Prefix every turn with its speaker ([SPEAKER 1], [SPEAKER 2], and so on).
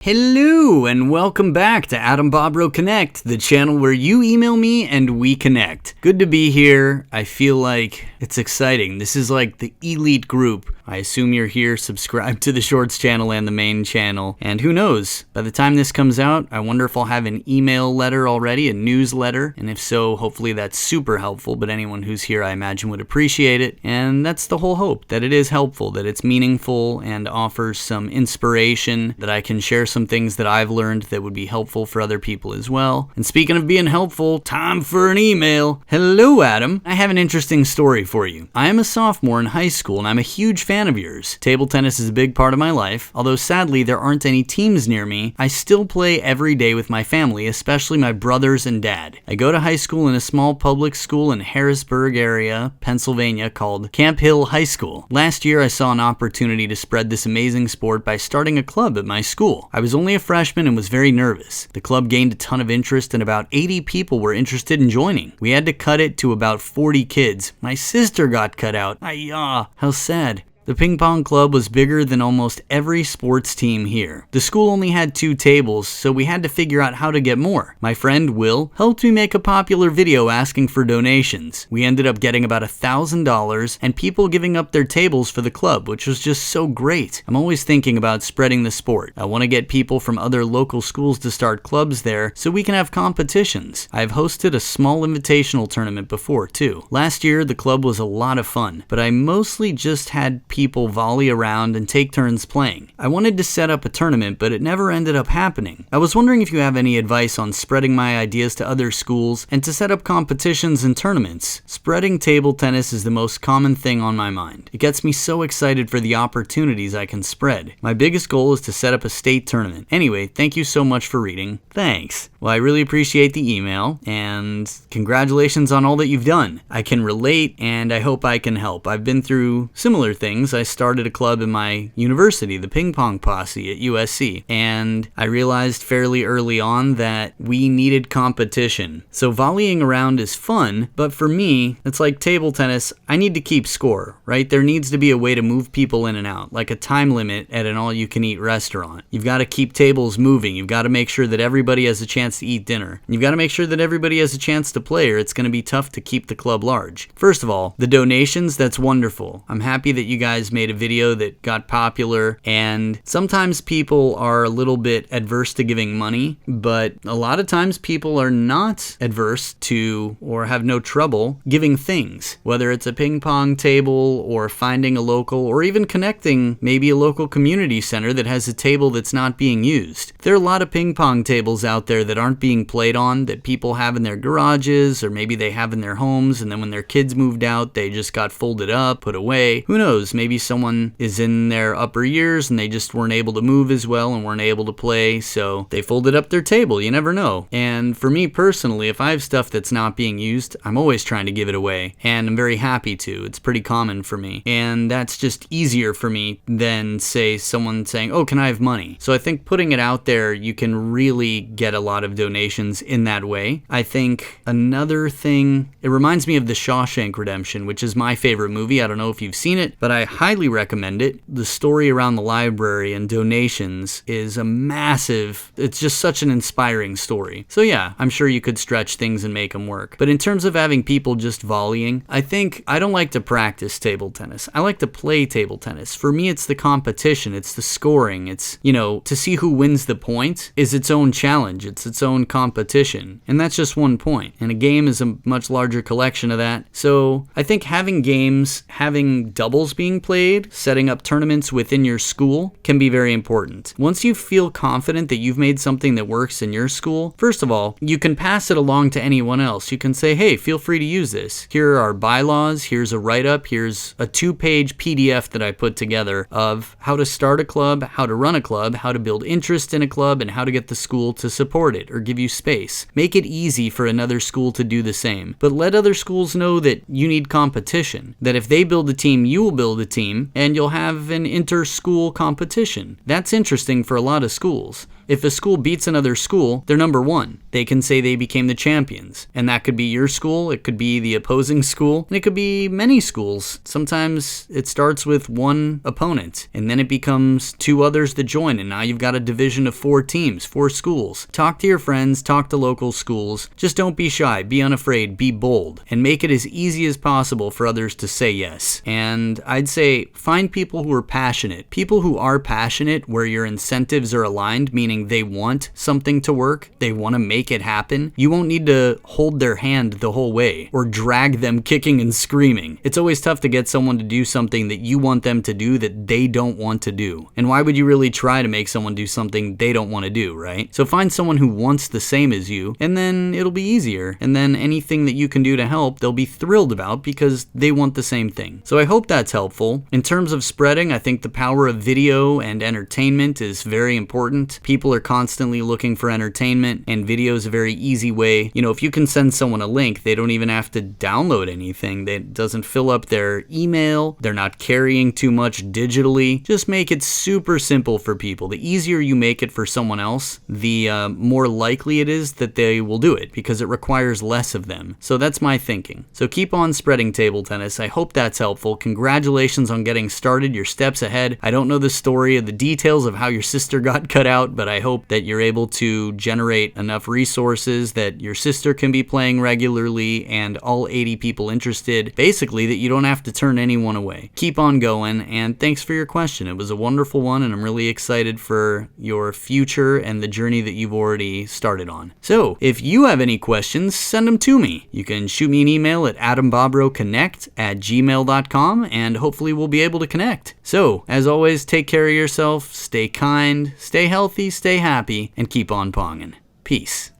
[SPEAKER 1] Hello and welcome back to AdamBobrowConnect, the channel where you email me and we connect. Good to be here. I feel like it's exciting. This is like the elite group. I assume you're here subscribed to the Shorts channel and the main channel. And who knows, by the time this comes out, I wonder if I'll have an email letter already, a newsletter. And if so, hopefully that's super helpful. But anyone who's here, I imagine, would appreciate it. And that's the whole hope, that it is helpful, that it's meaningful and offers some inspiration, that I can share some things that I've learned that would be helpful for other people as well. And speaking of being helpful, time for an email. Hello, Adam. I have an interesting story for you. I am a sophomore in high school and I'm a huge fan of yours. Table tennis is a big part of my life. Although sadly there aren't any teams near me, I still play every day with my family, especially my brothers and dad. I go to high school in a small public school in Harrisburg area, Pennsylvania called Camp Hill High School. Last year I saw an opportunity to spread this amazing sport by starting a club at my school. I was only a freshman and was very nervous. The club gained a ton of interest and about 80 people were interested in joining. We had to cut it to about 40 kids. My sister got cut out. How sad. The ping pong club was bigger than almost every sports team here. The school only had 2 tables, so we had to figure out how to get more. My friend Will helped me make a popular video asking for donations. We ended up getting about $1,000 and people giving up their tables for the club, which was just so great. I'm always thinking about spreading the sport. I want to get people from other local schools to start clubs there so we can have competitions. I've hosted a small invitational tournament before too. Last year the club was a lot of fun, but I mostly just had people volley around and take turns playing. I wanted to set up a tournament, but it never ended up happening. I was wondering if you have any advice on spreading my ideas to other schools and to set up competitions and tournaments. Spreading table tennis is the most common thing on my mind. It gets me so excited for the opportunities I can spread. My biggest goal is to set up a state tournament. Anyway, thank you so much for reading. Thanks. Well, I really appreciate the email and congratulations on all that you've done. I can relate and I hope I can help. I've been through similar things. I started a club in my university, the Ping Pong Posse at USC, and I realized fairly early on that we needed competition. So volleying around is fun, but for me, it's like table tennis. I need to keep score, right? There needs to be a way to move people in and out, like a time limit at an all-you-can-eat restaurant. You've got to keep tables moving. You've got to make sure that everybody has a chance to eat dinner. You've got to make sure that everybody has a chance to play, or it's going to be tough to keep the club large. First of all, the donations, that's wonderful. I'm happy that you guys made a video that got popular, and sometimes people are a little bit adverse to giving money, but a lot of times people are not adverse to or have no trouble giving things, whether it's a ping pong table or finding a local or even connecting maybe a local community center that has a table that's not being used. There are a lot of ping pong tables out there that aren't being played on that people have in their garages or maybe they have in their homes, and then when their kids moved out they just got folded up, put away. Who knows, maybe someone is in their upper years and they just weren't able to move as well and weren't able to play, so they folded up their table. You never know. And for me personally, if I have stuff that's not being used, I'm always trying to give it away, and I'm very happy to. It's pretty common for me, and that's just easier for me than, say, someone saying, oh, can I have money? So I think putting it out there, you can really get a lot of donations in that way. I think another thing, it reminds me of The Shawshank Redemption, which is my favorite movie. I don't know if you've seen it, but I highly recommend it. The story around the library and donations is it's just such an inspiring story. So yeah, I'm sure you could stretch things and make them work. But in terms of having people just volleying, I think I don't like to practice table tennis. I like to play table tennis. For me, it's the competition. It's the scoring. It's, to see who wins the point is its own challenge. It's its own competition. And that's just one point. And a game is a much larger collection of that. So I think having games, having doubles being played, setting up tournaments within your school can be very important. Once you feel confident that you've made something that works in your school, first of all, you can pass it along to anyone else. You can say, hey, feel free to use this. Here are our bylaws. Here's a write-up. Here's a 2-page PDF that I put together of how to start a club, how to run a club, how to build interest in a club, and how to get the school to support it or give you space. Make it easy for another school to do the same. But let other schools know that you need competition, that if they build a team, you will build a team, and you'll have an inter-school competition. That's interesting for a lot of schools. If a school beats another school, they're number one. They can say they became the champions. And that could be your school, it could be the opposing school, and it could be many schools. Sometimes it starts with one opponent, and then it becomes 2 others that join, and now you've got a division of 4 teams, 4 schools. Talk to your friends, talk to local schools. Just don't be shy, be unafraid, be bold, and make it as easy as possible for others to say yes. And I'd say find people who are passionate. People who are passionate where your incentives are aligned, meaning they want something to work, they want to make it happen. You won't need to hold their hand the whole way or drag them kicking and screaming. It's always tough to get someone to do something that you want them to do that they don't want to do. And why would you really try to make someone do something they don't want to do, right? So find someone who wants the same as you, and then it'll be easier. And then anything that you can do to help, they'll be thrilled about because they want the same thing. So I hope that's helpful. In terms of spreading, I think the power of video and entertainment is very important. People are constantly looking for entertainment, and video is a very easy way. You know, if you can send someone a link, they don't even have to download anything. It doesn't fill up their email. They're not carrying too much digitally. Just make it super simple for people. The easier you make it for someone else, the more likely it is that they will do it because it requires less of them. So that's my thinking. So keep on spreading table tennis. I hope that's helpful. Congratulations on getting started. Your steps ahead. I don't know the story of the details of how your sister got cut out, but I hope that you're able to generate enough resources that your sister can be playing regularly and all 80 people interested. Basically, that you don't have to turn anyone away. Keep on going, and thanks for your question. It was a wonderful one, and I'm really excited for your future and the journey that you've already started on. So, if you have any questions, send them to me. You can shoot me an email at AdamBobrowConnect@gmail.com, and hopefully we'll be able to connect. So, as always, take care of yourself, stay kind, stay healthy, stay happy, and keep on ponging. Peace.